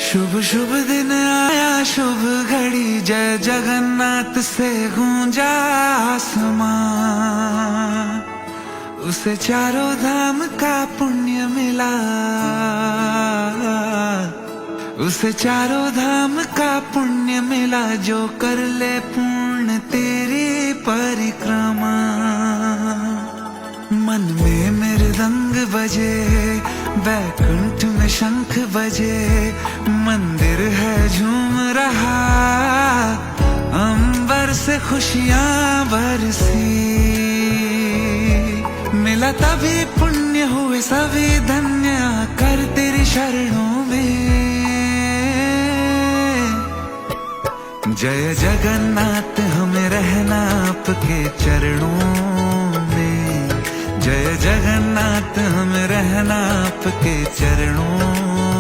शुभ शुभ दिन आया शुभ घड़ी, जय जगन्नाथ से गूंजा आसमां। उसे चारों धाम का पुण्य मिला, उसे चारों धाम का पुण्य मिला, जो कर ले पूर्ण तेरी परिक्रमा। मन में मृदंग बजे, बैकुंठ में शंख बजे, मंदिर है झूम रहा, अंबर से खुशियां बरसी। मिला तभी पुण्य हुए सभी धन्य, कर तेरी शरणों में। जय जगन्नाथ हमें रहना आपके चरणों में, जय जगन्नाथ हमें रहना आपके चरणों